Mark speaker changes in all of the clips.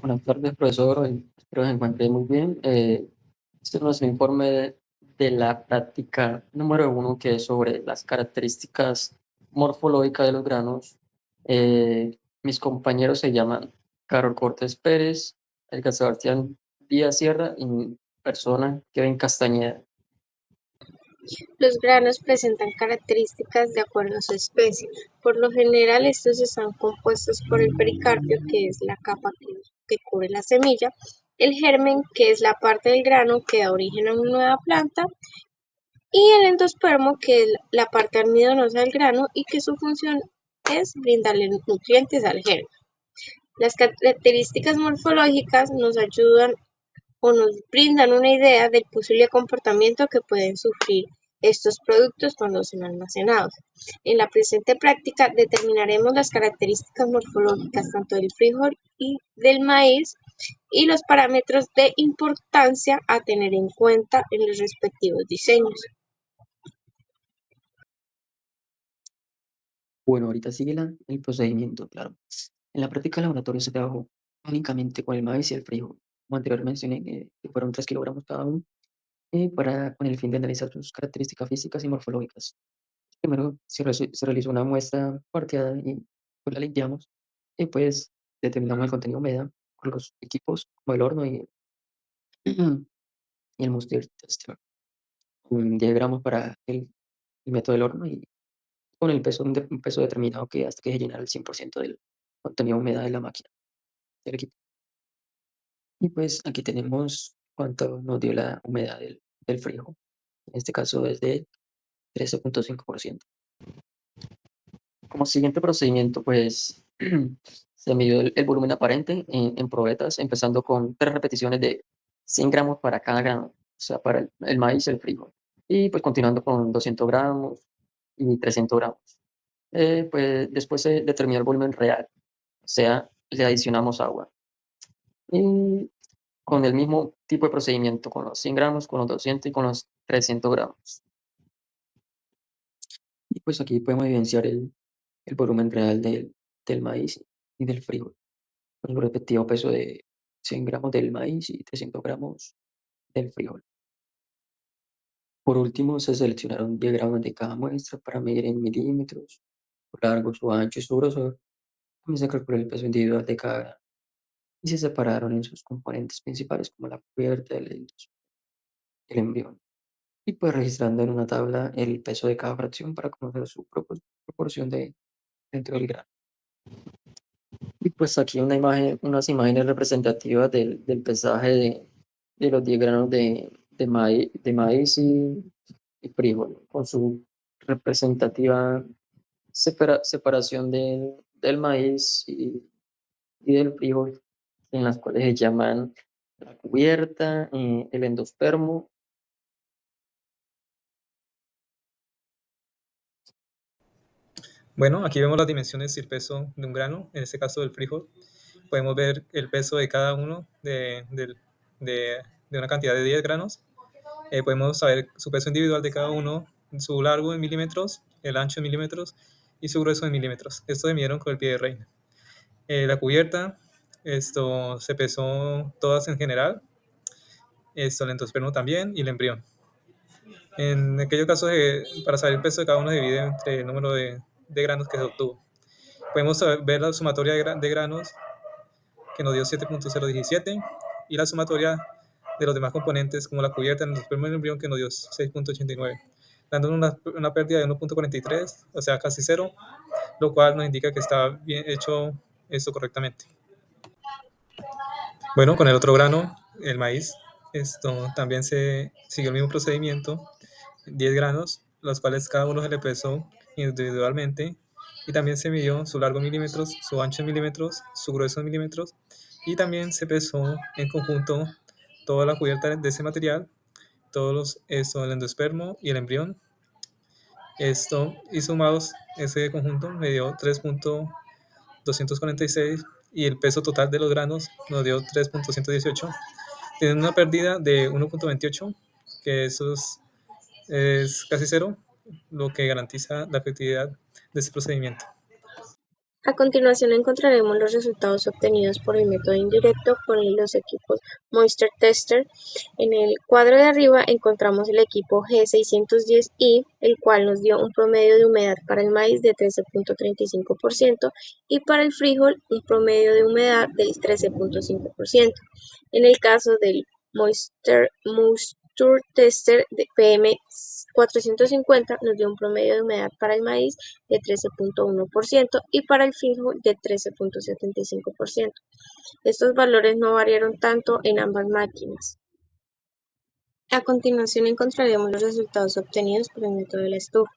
Speaker 1: Buenas tardes, profesor. Espero que se encuentre muy bien. Este es nuestro informe de la práctica número uno, que es sobre las características morfológicas de los granos. Mis compañeros se llaman Carol Cortés Pérez, Edgar Sebastián Díaz Sierra y mi persona, Kevin Castañeda.
Speaker 2: Los granos presentan características de acuerdo a su especie. Por lo general, estos están compuestos por el pericarpio, que es la capa que cubre la semilla, el germen, que es la parte del grano que da origen a una nueva planta, y el endospermo, que es la parte almidonosa del grano y que su función es brindarle nutrientes al germen. Las características morfológicas nos ayudan o nos brindan una idea del posible comportamiento que pueden sufrir estos productos cuando son almacenados. En la presente práctica determinaremos las características morfológicas tanto del frijol y del maíz y los parámetros de importancia a tener en cuenta en los respectivos diseños.
Speaker 1: Bueno, ahorita sigue el procedimiento, claro. En la práctica laboratorio se trabajó únicamente con el maíz y el frijol. Como anteriormente mencioné, que fueron 3 kilogramos cada uno, con el fin de analizar sus características físicas y morfológicas. Primero se realizó una muestra parqueada y pues la limpiamos y pues determinamos el contenido de humedad con los equipos como el horno y, y el Muster Tester. Diagramos para el método del horno y con el peso, un peso determinado que hasta que se llenara el 100% del contenido de humedad de la máquina, del equipo. Y pues aquí tenemos cuánto nos dio la humedad del frijol. En este caso es de 13,5%. Como siguiente procedimiento, pues se midió el volumen aparente en probetas, empezando con 3 repeticiones de 100 gramos para cada grano, o sea, para el maíz y el frijol. Y pues continuando con 200 gramos y 300 gramos. Pues después se determinó el volumen real, o sea, le adicionamos agua. Y con el mismo tipo de procedimiento, con los 100 gramos, con los 200 y con los 300 gramos. Y pues aquí podemos evidenciar el volumen real del maíz y del frijol, con su respectivo peso de 100 gramos del maíz y 300 gramos del frijol. Por último, se seleccionaron diagramas de cada muestra para medir en milímetros, su largo, su ancho y su grosor. También se calculó el peso individual de cada grano y se separaron en sus componentes principales como la cubierta, el embrión. Y pues registrando en una tabla el peso de cada fracción para conocer su proporción dentro del grano. Y pues aquí unas imágenes representativas del pesaje de los 10 granos de maíz y frijol, con su representativa separación del maíz y del frijol, en las cuales se llaman la cubierta, el endospermo.
Speaker 3: Bueno, aquí vemos las dimensiones y el peso de un grano, en este caso del frijol. Podemos ver el peso de cada uno de una cantidad de 10 granos. Podemos saber su peso individual de cada uno, su largo en milímetros, el ancho en milímetros y su grueso en milímetros. Esto se midieron con el pie de reina. La cubierta, esto se pesó todas en general, esto el endospermo también y el embrión. En aquellos casos, para saber el peso de cada uno, se divide entre el número de granos que se obtuvo. Podemos ver la sumatoria de granos que nos dio 7,017 y la sumatoria de los demás componentes como la cubierta, el endospermo y el embrión que nos dio 6,89, dándonos una pérdida de 1,43, o sea, casi cero, lo cual nos indica que está bien hecho esto correctamente. Bueno, con el otro grano, el maíz, esto también se siguió el mismo procedimiento, 10 granos, los cuales cada uno se le pesó individualmente y también se midió su largo en milímetros, su ancho en milímetros, su grueso en milímetros y también se pesó en conjunto toda la cubierta de ese material, el endospermo y el embrión. Esto y sumados, ese conjunto me dio 3,246 y el peso total de los granos nos dio 3,118, teniendo una pérdida de 1,28, que eso es casi cero, lo que garantiza la efectividad de este procedimiento.
Speaker 2: A continuación encontraremos los resultados obtenidos por el método indirecto con los equipos Moisture Tester. En el cuadro de arriba encontramos el equipo G610i, el cual nos dio un promedio de humedad para el maíz de 13.35% y para el frijol un promedio de humedad del 13.5%. En el caso del Moisture Tester de PM450 nos dio un promedio de humedad para el maíz de 13.1% y para el frijol de 13.75%. Estos valores no variaron tanto en ambas máquinas. A continuación encontraremos los resultados obtenidos por el método de la estufa.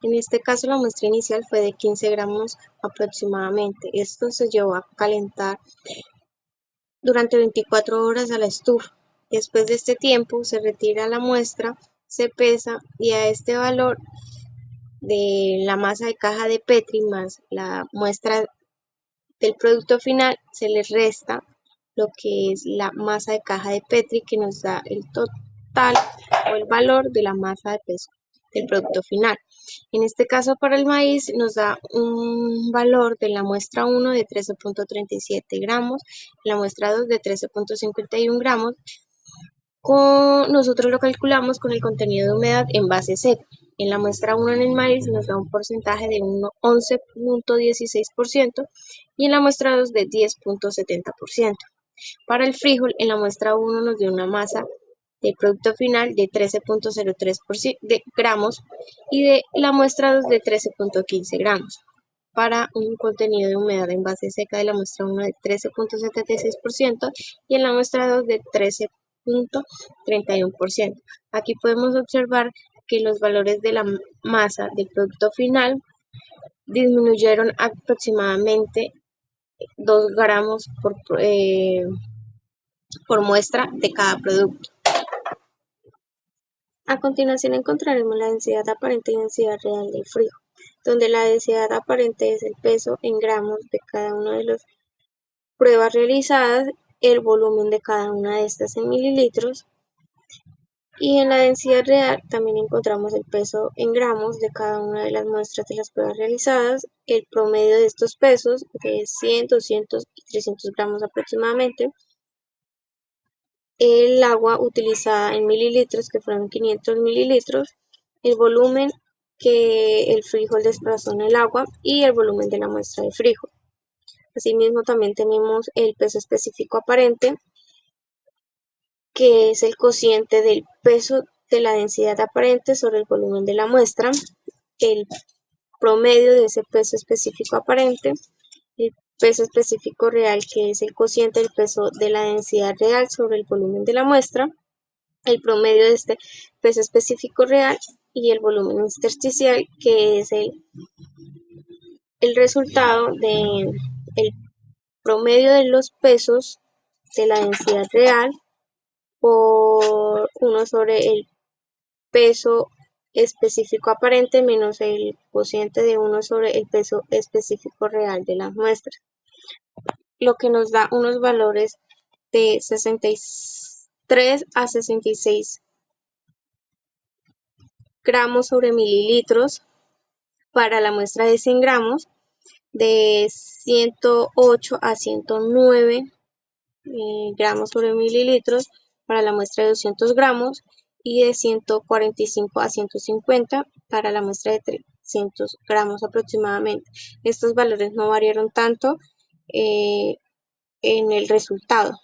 Speaker 2: En este caso la muestra inicial fue de 15 gramos aproximadamente. Esto se llevó a calentar durante 24 horas a la estufa. Después de este tiempo se retira la muestra, se pesa y a este valor de la masa de caja de Petri más la muestra del producto final se le resta lo que es la masa de caja de Petri, que nos da el total o el valor de la masa de peso del producto final. En este caso para el maíz nos da un valor de la muestra 1 de 13.37 gramos, la muestra 2 de 13.51 gramos. Nosotros lo calculamos con el contenido de humedad en base seca. En la muestra 1 en el maíz nos da un porcentaje de 11.16% y en la muestra 2 de 10.70%. Para el frijol, en la muestra 1 nos dio una masa de producto final de 13.03 gramos y de la muestra 2 de 13.15 gramos. Para un contenido de humedad en base seca de la muestra 1 de 13.76% y en la muestra 2 de 13.31%. Aquí podemos observar que los valores de la masa del producto final disminuyeron aproximadamente 2 gramos por muestra de cada producto. A continuación encontraremos la densidad aparente y densidad real del frijol, donde la densidad aparente es el peso en gramos de cada una de las pruebas realizadas, el volumen de cada una de estas en mililitros, y en la densidad real también encontramos el peso en gramos de cada una de las muestras de las pruebas realizadas, el promedio de estos pesos de 100, 200 y 300 gramos aproximadamente, el agua utilizada en mililitros, que fueron 500 mililitros, el volumen que el frijol desplazó en el agua y el volumen de la muestra de frijol. Asimismo, también tenemos el peso específico aparente, que es el cociente del peso de la densidad aparente sobre el volumen de la muestra, el promedio de ese peso específico aparente, el peso específico real, que es el cociente del peso de la densidad real sobre el volumen de la muestra, el promedio de este peso específico real y el volumen intersticial, que es el resultado del promedio de los pesos de la densidad real por 1 sobre el peso específico aparente menos el cociente de 1 sobre el peso específico real de las muestras, lo que nos da unos valores de 63 a 66 gramos sobre mililitros para la muestra de 100 gramos, de 108 a 109 gramos sobre mililitros para la muestra de 200 gramos y de 145 a 150 para la muestra de 300 gramos aproximadamente. Estos valores no variaron tanto en el resultado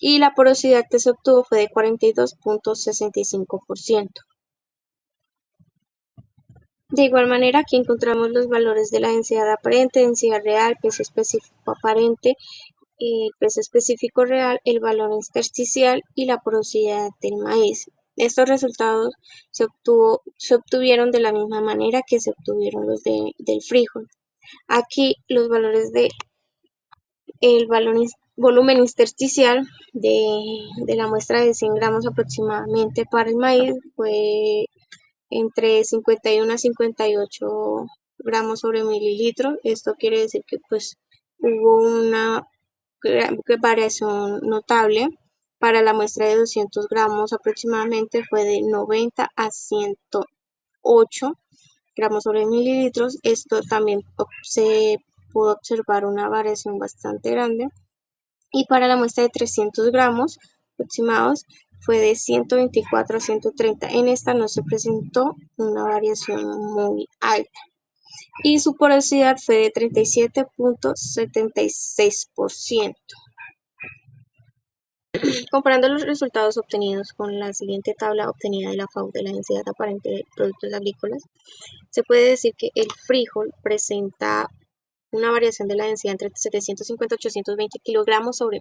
Speaker 2: y la porosidad que se obtuvo fue de 42.65%. De igual manera, aquí encontramos los valores de la densidad aparente, densidad real, peso específico aparente, el peso específico real, el valor intersticial y la porosidad del maíz. Estos resultados se obtuvieron de la misma manera que se obtuvieron los del frijol. Aquí los valores de el volumen intersticial de la muestra de 100 gramos aproximadamente para el maíz fue entre 51 a 58 gramos sobre mililitro. Esto quiere decir que pues hubo una variación notable. Para la muestra de 200 gramos aproximadamente fue de 90 a 108 gramos sobre mililitros. Esto también se pudo observar una variación bastante grande y para la muestra de 300 gramos aproximados fue de 124 a 130. En esta no se presentó una variación muy alta y su porosidad fue de 37.76%. Comparando los resultados obtenidos con la siguiente tabla obtenida de la FAO de la densidad aparente de productos agrícolas, se puede decir que el frijol presenta una variación de la densidad entre 750 y 820 kilogramos sobre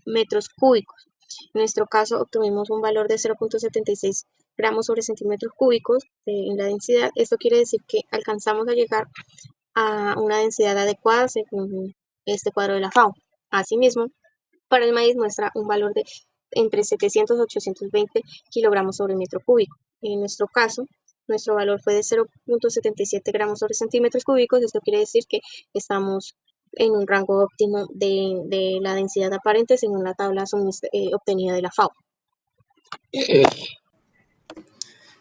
Speaker 2: metros cúbicos. En nuestro caso obtuvimos un valor de 0.76 gramos sobre centímetros cúbicos en la densidad. Esto quiere decir que alcanzamos a llegar a una densidad adecuada según este cuadro de la FAO. Asimismo, para el maíz muestra un valor de entre 700 y 820 kilogramos sobre metro cúbico. En nuestro caso, nuestro valor fue de 0.77 gramos sobre centímetros cúbicos. Esto quiere decir que estamos en un rango óptimo de la densidad aparente según la tabla obtenida de la FAO.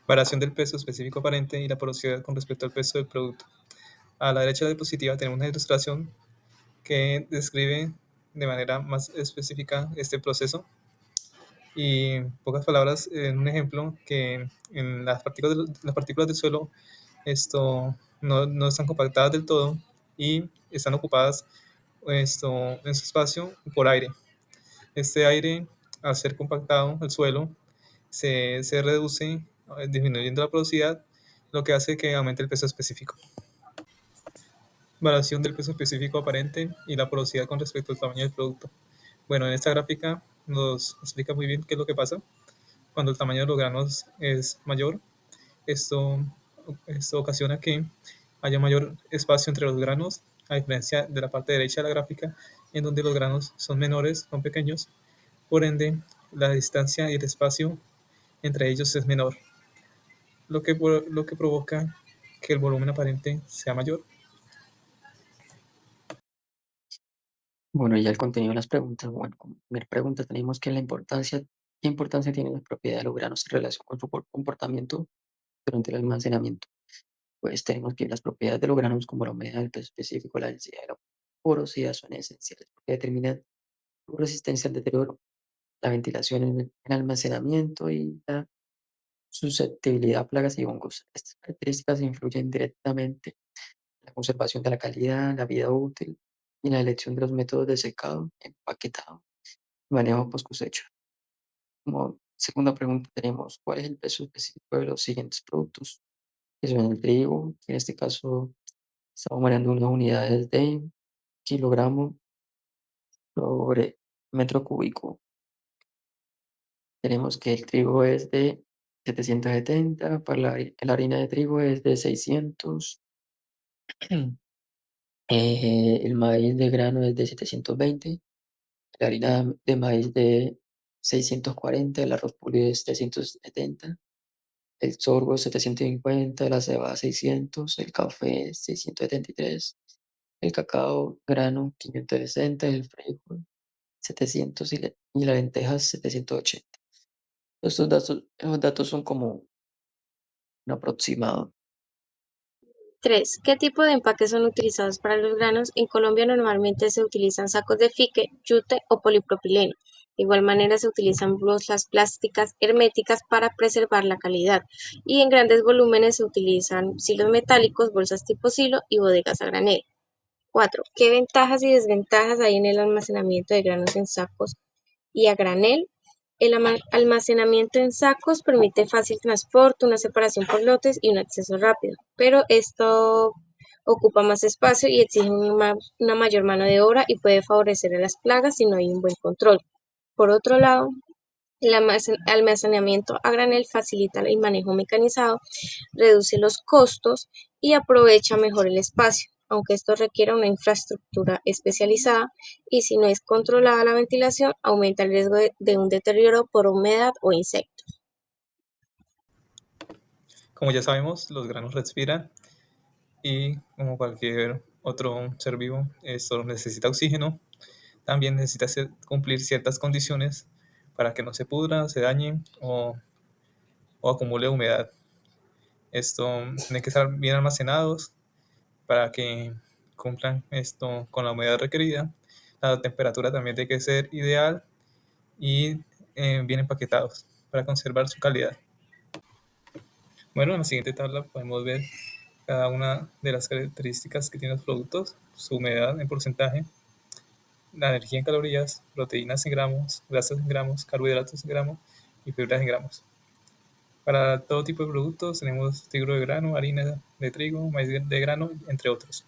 Speaker 3: Variación del peso específico aparente y la porosidad con respecto al peso del producto. A la derecha de la diapositiva tenemos una ilustración que describe de manera más específica este proceso. Y en pocas palabras, en un ejemplo, que en las partículas del suelo no están compactadas del todo y están ocupadas en su espacio por aire. Este aire, al ser compactado el suelo, se reduce disminuyendo la porosidad, lo que hace que aumente el peso específico. Variación del peso específico aparente y la porosidad con respecto al tamaño del producto. Bueno, en esta gráfica nos explica muy bien qué es lo que pasa cuando el tamaño de los granos es mayor. Esto, esto ocasiona que haya mayor espacio entre los granos, a diferencia de la parte derecha de la gráfica, en donde los granos son menores, son pequeños. Por ende, la distancia y el espacio entre ellos es menor, lo que provoca que el volumen aparente sea mayor.
Speaker 1: Bueno, ya el contenido de las preguntas. Bueno, como primera pregunta tenemos que ¿qué importancia tiene la propiedad de los granos en relación con su comportamiento durante el almacenamiento? Pues tenemos que las propiedades de los granos como la humedad, el peso específico, la densidad y la porosidad son esenciales porque determinan su resistencia al deterioro, la ventilación en el almacenamiento y la susceptibilidad a plagas y hongos. Estas características influyen directamente en la conservación de la calidad, la vida útil y la elección de los métodos de secado, empaquetado y manejo post cosecha. Como segunda pregunta tenemos, ¿cuál es el peso específico de los siguientes productos? Que son el trigo, que en este caso estamos manejando unas unidades de kilogramo sobre metro cúbico. Tenemos que el trigo es de 770, para la harina de trigo es de 600, el maíz de grano es de 720, la harina de maíz de 640, el arroz pulido es 770, el sorgo 750, la cebada 600, el café 673, el cacao grano 560, el frijol 700 y la lenteja 780. Estos datos son como un aproximado.
Speaker 2: 3. ¿Qué tipo de empaques son utilizados para los granos? En Colombia normalmente se utilizan sacos de fique, yute o polipropileno. De igual manera se utilizan bolsas plásticas herméticas para preservar la calidad y en grandes volúmenes se utilizan silos metálicos, bolsas tipo silo y bodegas a granel. 4. ¿Qué ventajas y desventajas hay en el almacenamiento de granos en sacos y a granel? El almacenamiento en sacos permite fácil transporte, una separación por lotes y un acceso rápido, pero esto ocupa más espacio y exige una mayor mano de obra y puede favorecer a las plagas si no hay un buen control. Por otro lado, el almacenamiento a granel facilita el manejo mecanizado, reduce los costos y aprovecha mejor el espacio, aunque esto requiere una infraestructura especializada y si no es controlada la ventilación, aumenta el riesgo de un deterioro por humedad o insectos.
Speaker 3: Como ya sabemos, los granos respiran y como cualquier otro ser vivo, esto necesita oxígeno. También necesita cumplir ciertas condiciones para que no se pudra, se dañe o acumule humedad. Esto tiene que estar bien almacenados para que cumplan esto con la humedad requerida. La temperatura también tiene que ser ideal y bien empaquetados para conservar su calidad. Bueno, en la siguiente tabla podemos ver cada una de las características que tienen los productos, su humedad en porcentaje, la energía en calorías, proteínas en gramos, grasas en gramos, carbohidratos en gramos y fibras en gramos. Para todo tipo de productos tenemos trigo de grano, harina de trigo, maíz de grano, entre otros.